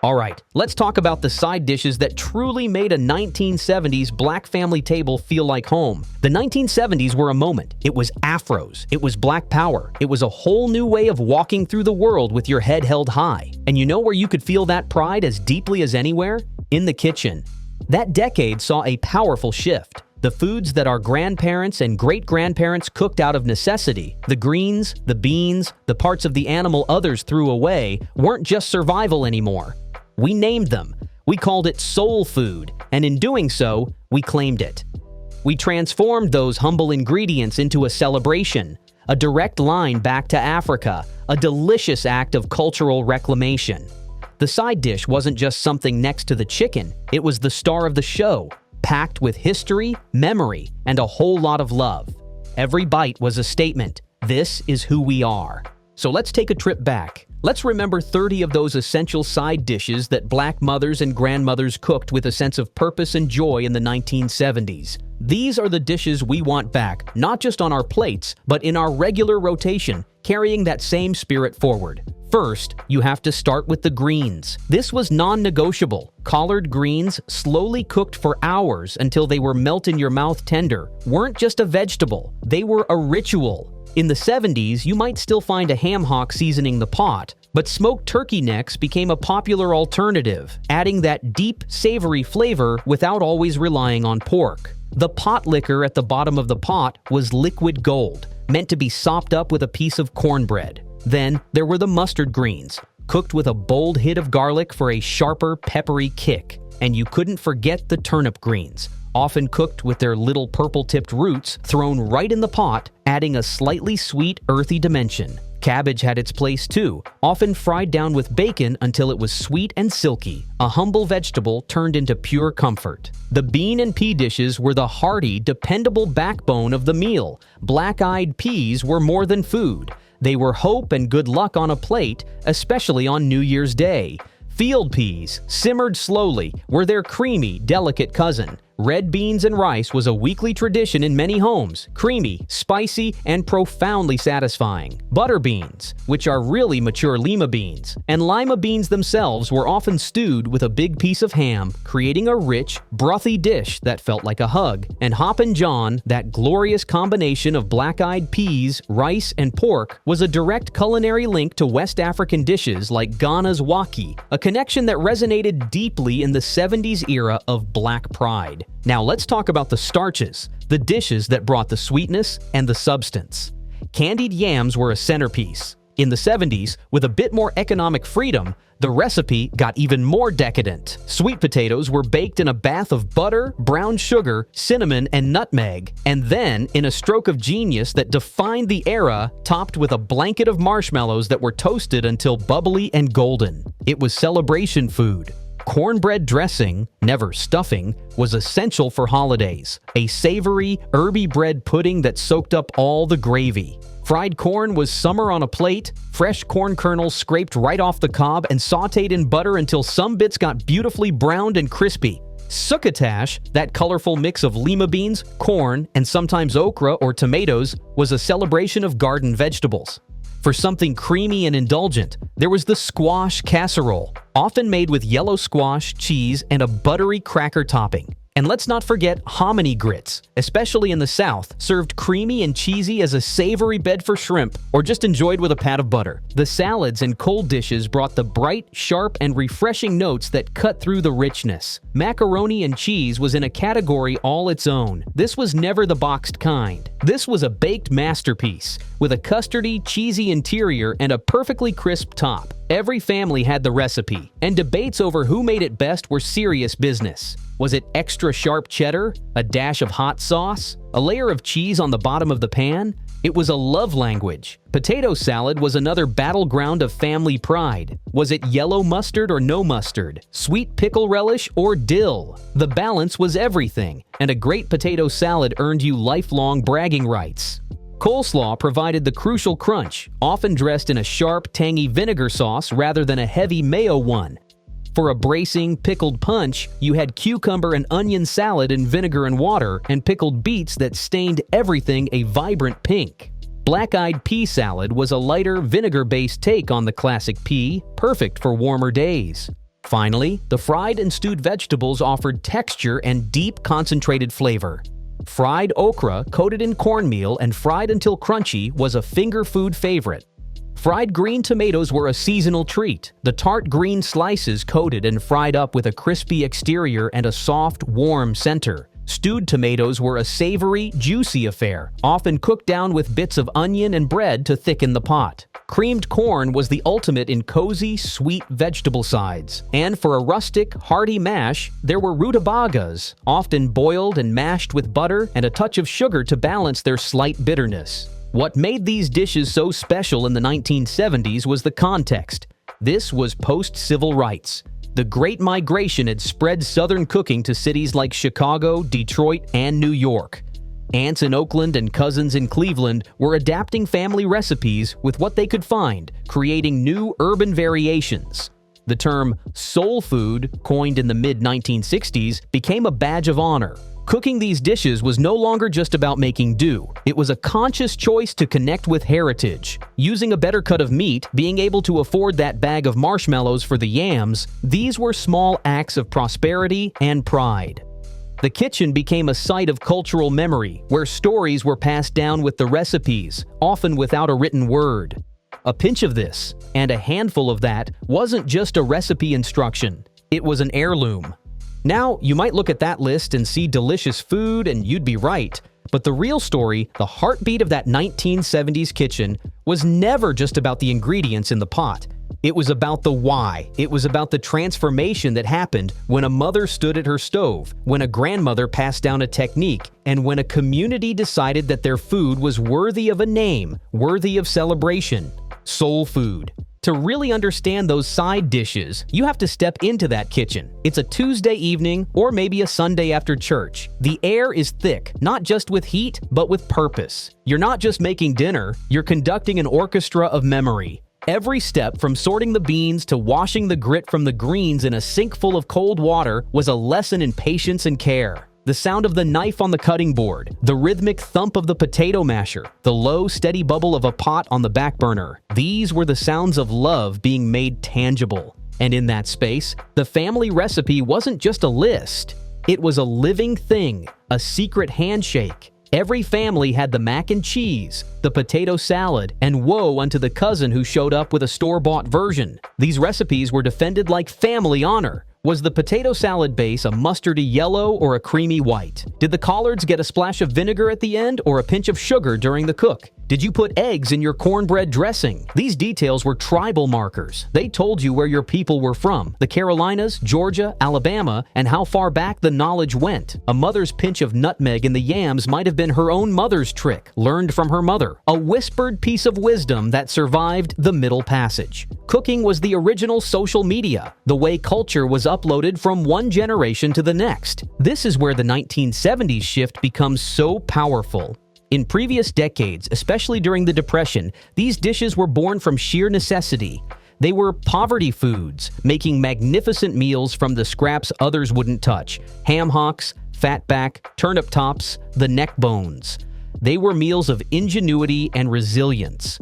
All right, let's talk about the side dishes that truly made a 1970s black family table feel like home. The 1970s were a moment. It was afros. It was black power. It was a whole new way of walking through the world with your head held high. And you know where you could feel that pride as deeply as anywhere? In the kitchen. That decade saw a powerful shift. The foods that our grandparents and great-grandparents cooked out of necessity, the greens, the beans, the parts of the animal others threw away, weren't just survival anymore. We named them. We called it soul food, and in doing so, we claimed it. We transformed those humble ingredients into a celebration, a direct line back to Africa, a delicious act of cultural reclamation. The side dish wasn't just something next to the chicken, it was the star of the show, packed with history, memory, and a whole lot of love. Every bite was a statement. This is who we are. So let's take a trip back. Let's remember 30 of those essential side dishes that black mothers and grandmothers cooked with a sense of purpose and joy in the 1970s. These are the dishes we want back, not just on our plates, but in our regular rotation, carrying that same spirit forward. First, you have to start with the greens. This was non-negotiable. Collard greens, slowly cooked for hours until they were melt-in-your-mouth tender, weren't just a vegetable, they were a ritual. In the 70s, you might still find a ham hock seasoning the pot, but smoked turkey necks became a popular alternative, adding that deep, savory flavor without always relying on pork. The pot liquor at the bottom of the pot was liquid gold, meant to be sopped up with a piece of cornbread. Then there were the mustard greens, cooked with a bold hit of garlic for a sharper, peppery kick. And you couldn't forget the turnip greens, often cooked with their little purple-tipped roots thrown right in the pot, adding a slightly sweet, earthy dimension. Cabbage had its place too, often fried down with bacon until it was sweet and silky, a humble vegetable turned into pure comfort. The bean and pea dishes were the hearty, dependable backbone of the meal. Black-eyed peas were more than food. They were hope and good luck on a plate, especially on New Year's Day. Field peas, simmered slowly, were their creamy, delicate cousin. Red beans and rice was a weekly tradition in many homes, creamy, spicy, and profoundly satisfying. Butter beans, which are really mature lima beans, and lima beans themselves were often stewed with a big piece of ham, creating a rich, brothy dish that felt like a hug. And Hoppin' John, that glorious combination of black-eyed peas, rice, and pork, was a direct culinary link to West African dishes like Ghana's waki, a connection that resonated deeply in the 70s era of Black pride. Now let's talk about the starches, the dishes that brought the sweetness and the substance. Candied yams were a centerpiece. In the 70s, with a bit more economic freedom, the recipe got even more decadent. Sweet potatoes were baked in a bath of butter, brown sugar, cinnamon, and nutmeg, and then, in a stroke of genius that defined the era, topped with a blanket of marshmallows that were toasted until bubbly and golden. It was celebration food. Cornbread dressing, never stuffing, was essential for holidays. A savory, herby bread pudding that soaked up all the gravy. Fried corn was summer on a plate, fresh corn kernels scraped right off the cob and sautéed in butter until some bits got beautifully browned and crispy. Succotash, that colorful mix of lima beans, corn, and sometimes okra or tomatoes, was a celebration of garden vegetables. For something creamy and indulgent, there was the squash casserole, often made with yellow squash, cheese, and a buttery cracker topping. And let's not forget hominy grits, especially in the South, served creamy and cheesy as a savory bed for shrimp, or just enjoyed with a pat of butter. The salads and cold dishes brought the bright, sharp, and refreshing notes that cut through the richness. Macaroni and cheese was in a category all its own. This was never the boxed kind. This was a baked masterpiece, with a custardy, cheesy interior and a perfectly crisp top. Every family had the recipe, and debates over who made it best were serious business. Was it extra sharp cheddar? A dash of hot sauce? A layer of cheese on the bottom of the pan? It was a love language. Potato salad was another battleground of family pride. Was it yellow mustard or no mustard? Sweet pickle relish or dill? The balance was everything, and a great potato salad earned you lifelong bragging rights. Coleslaw provided the crucial crunch, often dressed in a sharp, tangy vinegar sauce rather than a heavy mayo one. For a bracing, pickled punch, you had cucumber and onion salad in vinegar and water, and pickled beets that stained everything a vibrant pink. Black-eyed pea salad was a lighter, vinegar-based take on the classic pea, perfect for warmer days. Finally, the fried and stewed vegetables offered texture and deep concentrated flavor. Fried okra, coated in cornmeal and fried until crunchy, was a finger food favorite. Fried green tomatoes were a seasonal treat. The tart green slices coated and fried up with a crispy exterior and a soft, warm center. Stewed tomatoes were a savory, juicy affair, often cooked down with bits of onion and bread to thicken the pot. Creamed corn was the ultimate in cozy, sweet vegetable sides. And for a rustic, hearty mash, there were rutabagas, often boiled and mashed with butter and a touch of sugar to balance their slight bitterness. What made these dishes so special in the 1970s was the context. This was post-civil rights. The Great Migration had spread Southern cooking to cities like Chicago, Detroit, and New York. Aunts in Oakland and cousins in Cleveland were adapting family recipes with what they could find, creating new urban variations. The term soul food, coined in the mid-1960s, became a badge of honor. Cooking these dishes was no longer just about making do. It was a conscious choice to connect with heritage. Using a better cut of meat, being able to afford that bag of marshmallows for the yams, these were small acts of prosperity and pride. The kitchen became a site of cultural memory, where stories were passed down with the recipes, often without a written word. A pinch of this, and a handful of that, wasn't just a recipe instruction. It was an heirloom. Now, you might look at that list and see delicious food, and you'd be right. But the real story, the heartbeat of that 1970s kitchen, was never just about the ingredients in the pot. It was about the why. It was about the transformation that happened when a mother stood at her stove, when a grandmother passed down a technique, and when a community decided that their food was worthy of a name, worthy of celebration. Soul food. To really understand those side dishes, you have to step into that kitchen. It's a Tuesday evening or maybe a Sunday after church. The air is thick, not just with heat, but with purpose. You're not just making dinner, you're conducting an orchestra of memory. Every step from sorting the beans to washing the grit from the greens in a sink full of cold water was a lesson in patience and care. The sound of the knife on the cutting board, the rhythmic thump of the potato masher, the low, steady bubble of a pot on the back burner. These were the sounds of love being made tangible. And in that space, the family recipe wasn't just a list. It was a living thing, a secret handshake. Every family had the mac and cheese, the potato salad, and woe unto the cousin who showed up with a store-bought version. These recipes were defended like family honor. Was the potato salad base a mustardy yellow or a creamy white? Did the collards get a splash of vinegar at the end or a pinch of sugar during the cook? Did you put eggs in your cornbread dressing? These details were tribal markers. They told you where your people were from, the Carolinas, Georgia, Alabama, and how far back the knowledge went. A mother's pinch of nutmeg in the yams might have been her own mother's trick, learned from her mother. A whispered piece of wisdom that survived the Middle Passage. Cooking was the original social media, the way culture was uploaded from one generation to the next. This is where the 1970s shift becomes so powerful. In previous decades, especially during the Depression, these dishes were born from sheer necessity. They were poverty foods, making magnificent meals from the scraps others wouldn't touch. Ham hocks, fatback, turnip tops, the neck bones. They were meals of ingenuity and resilience.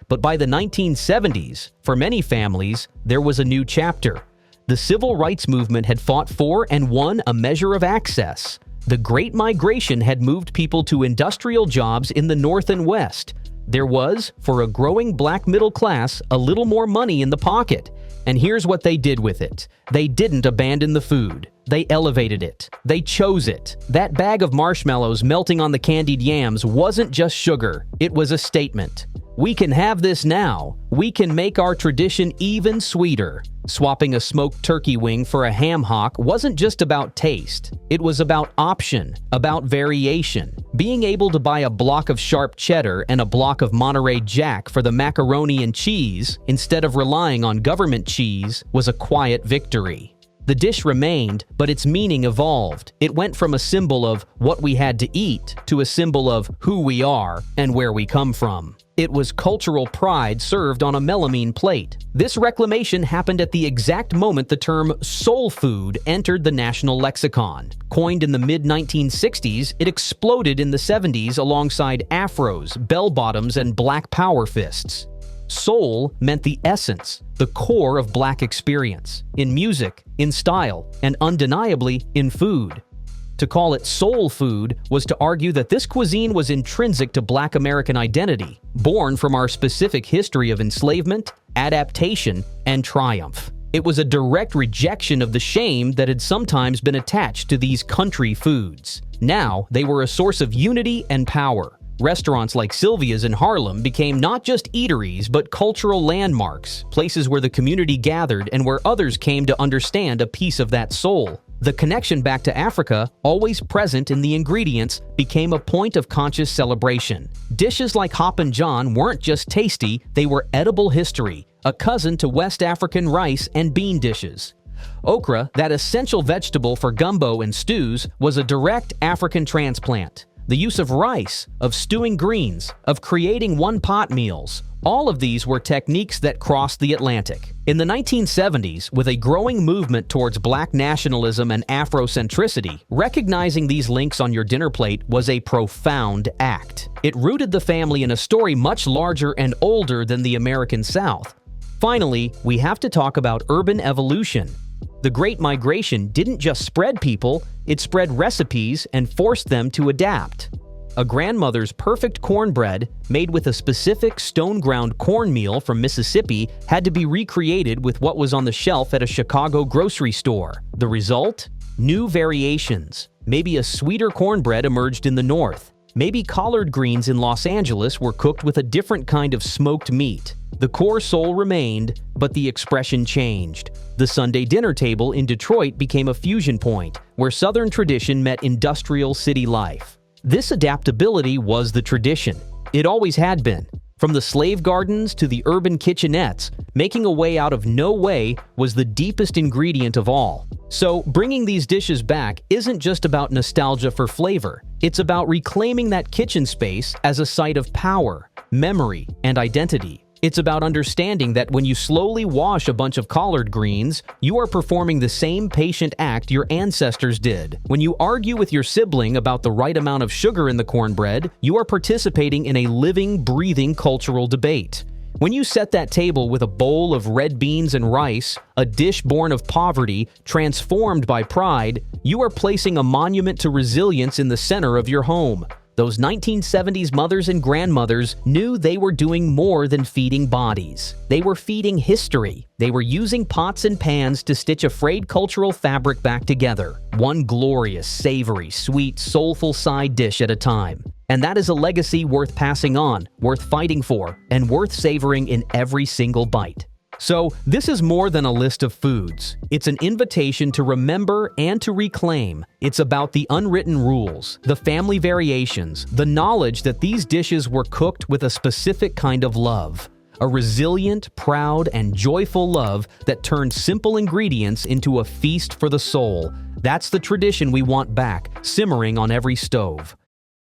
But by the 1970s, for many families, there was a new chapter. The civil rights movement had fought for and won a measure of access. The Great Migration had moved people to industrial jobs in the North and West. There was, for a growing black middle class, a little more money in the pocket. And here's what they did with it. They didn't abandon the food. They elevated it. They chose it. That bag of marshmallows melting on the candied yams wasn't just sugar. It was a statement. We can have this now. We can make our tradition even sweeter. Swapping a smoked turkey wing for a ham hock wasn't just about taste. It was about option, about variation. Being able to buy a block of sharp cheddar and a block of Monterey Jack for the macaroni and cheese, instead of relying on government cheese, was a quiet victory. The dish remained, but its meaning evolved. It went from a symbol of what we had to eat to a symbol of who we are and where we come from. It was cultural pride served on a melamine plate. This reclamation happened at the exact moment the term soul food entered the national lexicon. Coined in the mid-1960s, it exploded in the 70s alongside afros, bell-bottoms, and black power fists. Soul meant the essence, the core of Black experience, in music, in style, and undeniably in food. To call it soul food was to argue that this cuisine was intrinsic to Black American identity, born from our specific history of enslavement, adaptation, and triumph. It was a direct rejection of the shame that had sometimes been attached to these country foods. Now, they were a source of unity and power. Restaurants like Sylvia's in Harlem became not just eateries but cultural landmarks, places where the community gathered and where others came to understand a piece of that soul. The connection back to Africa, always present in the ingredients, became a point of conscious celebration. Dishes like Hoppin' John weren't just tasty, they were edible history, a cousin to West African rice and bean dishes. Okra, that essential vegetable for gumbo and stews, was a direct African transplant. The use of rice, of stewing greens, of creating one-pot meals, all of these were techniques that crossed the Atlantic. In the 1970s, with a growing movement towards Black nationalism and Afrocentricity, recognizing these links on your dinner plate was a profound act. It rooted the family in a story much larger and older than the American South. Finally, we have to talk about urban evolution. The Great Migration didn't just spread people, it spread recipes and forced them to adapt. A grandmother's perfect cornbread, made with a specific stone-ground cornmeal from Mississippi, had to be recreated with what was on the shelf at a Chicago grocery store. The result? New variations. Maybe a sweeter cornbread emerged in the North. Maybe collard greens in Los Angeles were cooked with a different kind of smoked meat. The core soul remained, but the expression changed. The Sunday dinner table in Detroit became a fusion point, where Southern tradition met industrial city life. This adaptability was the tradition. It always had been. From the slave gardens to the urban kitchenettes, making a way out of no way was the deepest ingredient of all. So, bringing these dishes back isn't just about nostalgia for flavor. It's about reclaiming that kitchen space as a site of power, memory, and identity. It's about understanding that when you slowly wash a bunch of collard greens, you are performing the same patient act your ancestors did. When you argue with your sibling about the right amount of sugar in the cornbread, you are participating in a living, breathing cultural debate. When you set that table with a bowl of red beans and rice, a dish born of poverty, transformed by pride, you are placing a monument to resilience in the center of your home. Those 1970s mothers and grandmothers knew they were doing more than feeding bodies. They were feeding history. They were using pots and pans to stitch a frayed cultural fabric back together, one glorious, savory, sweet, soulful side dish at a time. And that is a legacy worth passing on, worth fighting for, and worth savoring in every single bite. So, this is more than a list of foods. It's an invitation to remember and to reclaim. It's about the unwritten rules, the family variations, the knowledge that these dishes were cooked with a specific kind of love. A resilient, proud, and joyful love that turned simple ingredients into a feast for the soul. That's the tradition we want back, simmering on every stove.